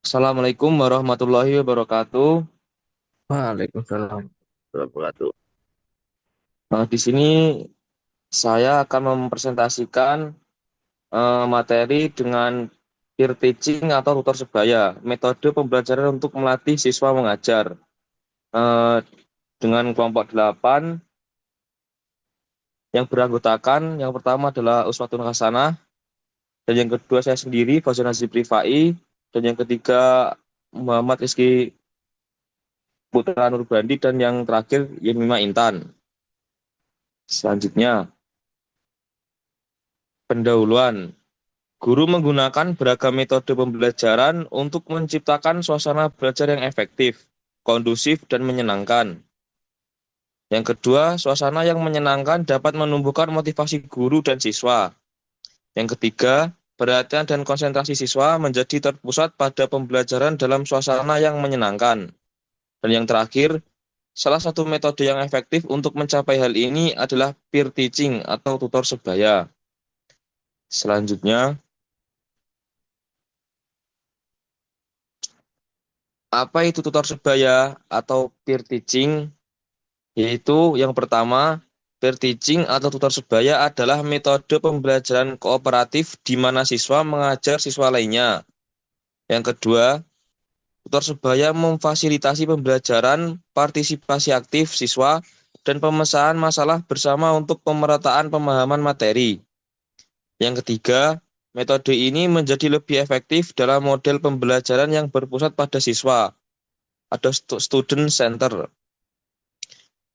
Assalamualaikum warahmatullahi wabarakatuh. Waalaikumsalam warahmatullahi wabarakatuh. Di sini saya akan mempresentasikan materi dengan peer teaching atau tutor sebaya, metode pembelajaran untuk melatih siswa mengajar. Eh, dengan kelompok 8 yang beranggotakan, yang pertama adalah Uswatun Hasanah, dan yang kedua saya sendiri, Fauzan Hazib Rifai, dan yang ketiga Muhammad Rizky Putra Nurbandi, dan yang terakhir Yemima Intan. Selanjutnya, pendahuluan. Guru menggunakan beragam metode pembelajaran untuk menciptakan suasana belajar yang efektif, kondusif, dan menyenangkan. Yang kedua, suasana yang menyenangkan dapat menumbuhkan motivasi guru dan siswa. Yang ketiga, perhatian dan konsentrasi siswa menjadi terpusat pada pembelajaran dalam suasana yang menyenangkan. Dan yang terakhir, salah satu metode yang efektif untuk mencapai hal ini adalah peer teaching atau tutor sebaya. Selanjutnya, apa itu tutor sebaya atau peer teaching? Yaitu yang pertama, peer teaching atau tutor sebaya adalah metode pembelajaran kooperatif di mana siswa mengajar siswa lainnya. Yang kedua, tutor sebaya memfasilitasi pembelajaran, partisipasi aktif siswa, dan pemecahan masalah bersama untuk pemerataan pemahaman materi. Yang ketiga, metode ini menjadi lebih efektif dalam model pembelajaran yang berpusat pada siswa atau student center.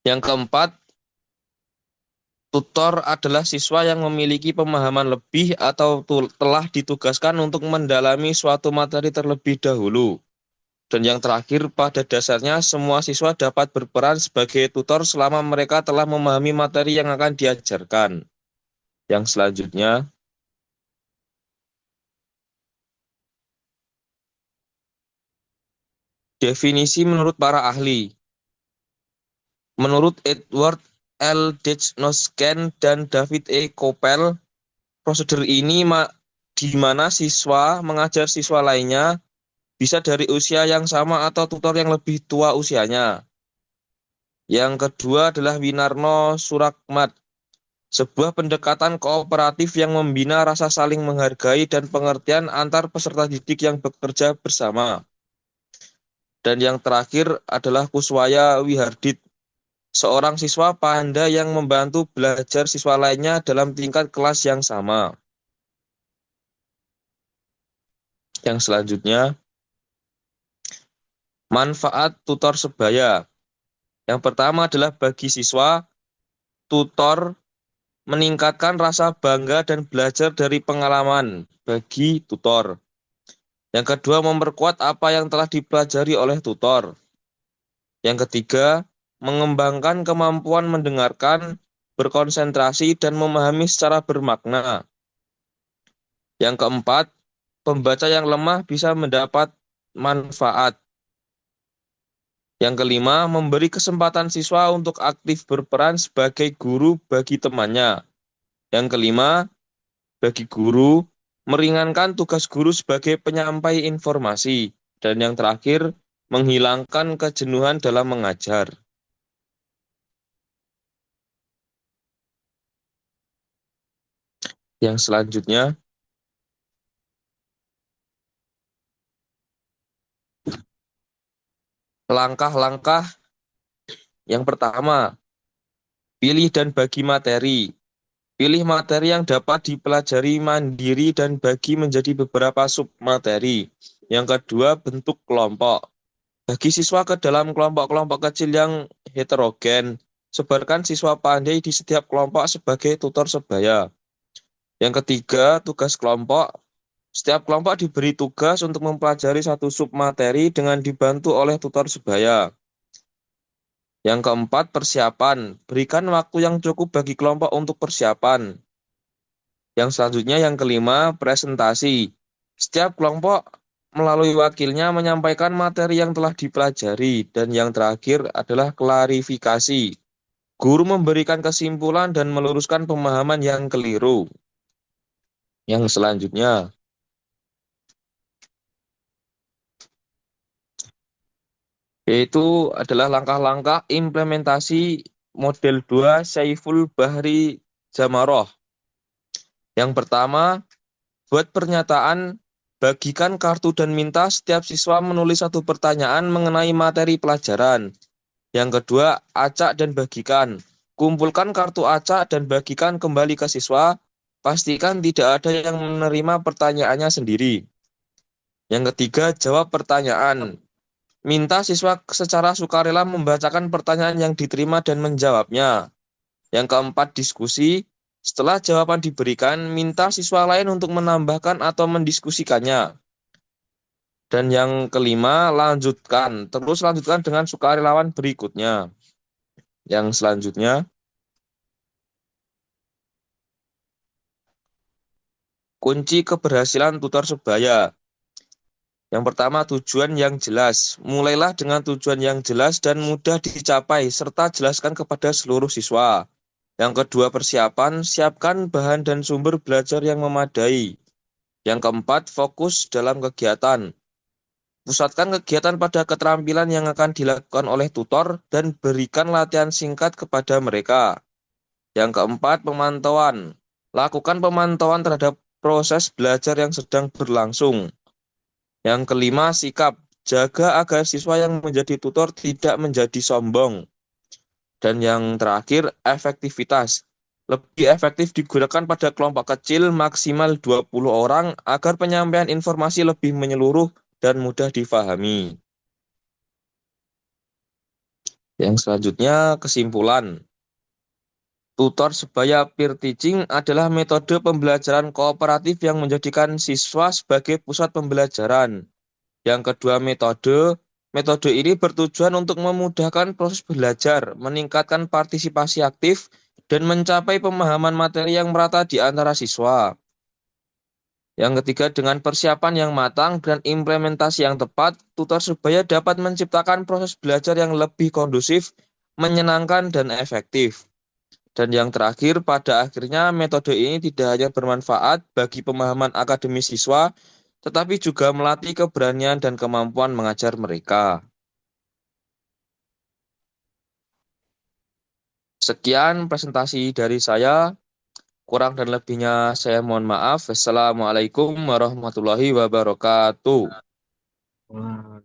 Yang keempat, tutor adalah siswa yang memiliki pemahaman lebih atau telah ditugaskan untuk mendalami suatu materi terlebih dahulu. Dan yang terakhir, pada dasarnya semua siswa dapat berperan sebagai tutor selama mereka telah memahami materi yang akan diajarkan. Yang selanjutnya, definisi menurut para ahli. Menurut Edward L. Dechnosken dan David E. Koppel, prosedur ini di mana siswa mengajar siswa lainnya bisa dari usia yang sama atau tutor yang lebih tua usianya. Yang kedua adalah Winarno Surakmat, sebuah pendekatan kooperatif yang membina rasa saling menghargai dan pengertian antar peserta didik yang bekerja bersama. Dan yang terakhir adalah Kuswaya Wihardit, seorang siswa panda yang membantu belajar siswa lainnya dalam tingkat kelas yang sama. Yang selanjutnya, manfaat tutor sebaya. Yang pertama adalah bagi siswa, tutor meningkatkan rasa bangga dan belajar dari pengalaman bagi tutor. Yang kedua, memperkuat apa yang telah dipelajari oleh tutor. Yang ketiga, mengembangkan kemampuan mendengarkan, berkonsentrasi, dan memahami secara bermakna. Yang keempat, pembaca yang lemah bisa mendapat manfaat. Yang kelima, memberi kesempatan siswa untuk aktif berperan sebagai guru bagi temannya. Yang kelima, bagi guru, meringankan tugas guru sebagai penyampai informasi. Dan yang terakhir, menghilangkan kejenuhan dalam mengajar. Yang selanjutnya, langkah-langkah yang pertama, pilih dan bagi materi. Pilih materi yang dapat dipelajari mandiri dan bagi menjadi beberapa submateri. Yang kedua, bentuk kelompok. Bagi siswa ke dalam kelompok-kelompok kecil yang heterogen. Sebarkan siswa pandai di setiap kelompok sebagai tutor sebaya. Yang ketiga, tugas kelompok. Setiap kelompok diberi tugas untuk mempelajari satu submateri dengan dibantu oleh tutor sebaya. Yang keempat, persiapan. Berikan waktu yang cukup bagi kelompok untuk persiapan. Yang selanjutnya, yang kelima, presentasi. Setiap kelompok melalui wakilnya menyampaikan materi yang telah dipelajari. Dan yang terakhir adalah klarifikasi. Guru memberikan kesimpulan dan meluruskan pemahaman yang keliru. Yang selanjutnya, Yaitu adalah langkah-langkah implementasi model 2 Saiful Bahri Jamaroh. Yang pertama, buat pernyataan, bagikan kartu dan minta setiap siswa menulis satu pertanyaan mengenai materi pelajaran. Yang kedua, acak dan bagikan. Kumpulkan kartu acak dan bagikan kembali ke siswa. Pastikan tidak ada yang menerima pertanyaannya sendiri. Yang ketiga, jawab pertanyaan. Minta siswa secara sukarela membacakan pertanyaan yang diterima dan menjawabnya. Yang keempat, diskusi. Setelah jawaban diberikan, minta siswa lain untuk menambahkan atau mendiskusikannya. Dan yang kelima, lanjutkan. Terus lanjutkan dengan sukarelawan berikutnya. Yang selanjutnya, kunci keberhasilan tutor sebaya. Yang pertama, tujuan yang jelas. Mulailah dengan tujuan yang jelas dan mudah dicapai, serta jelaskan kepada seluruh siswa. Yang kedua, persiapan. Siapkan bahan dan sumber belajar yang memadai. Yang keempat, fokus dalam kegiatan. Pusatkan kegiatan pada keterampilan yang akan dilakukan oleh tutor dan berikan latihan singkat kepada mereka. Yang keempat, pemantauan. Lakukan pemantauan terhadap proses belajar yang sedang berlangsung. Yang kelima, sikap. Jaga agar siswa yang menjadi tutor tidak menjadi sombong. Dan yang terakhir, efektivitas. Lebih efektif digunakan pada kelompok kecil maksimal 20 orang agar penyampaian informasi lebih menyeluruh dan mudah difahami. Yang selanjutnya, kesimpulan. Tutor sebaya peer teaching adalah metode pembelajaran kooperatif yang menjadikan siswa sebagai pusat pembelajaran. Yang kedua, metode. Metode ini bertujuan untuk memudahkan proses belajar, meningkatkan partisipasi aktif, dan mencapai pemahaman materi yang merata di antara siswa. Yang ketiga, dengan persiapan yang matang dan implementasi yang tepat, tutor sebaya dapat menciptakan proses belajar yang lebih kondusif, menyenangkan, dan efektif. Dan yang terakhir, pada akhirnya metode ini tidak hanya bermanfaat bagi pemahaman akademis siswa, tetapi juga melatih keberanian dan kemampuan mengajar mereka. Sekian presentasi dari saya. Kurang dan lebihnya saya mohon maaf. Wassalamualaikum warahmatullahi wabarakatuh. Wah,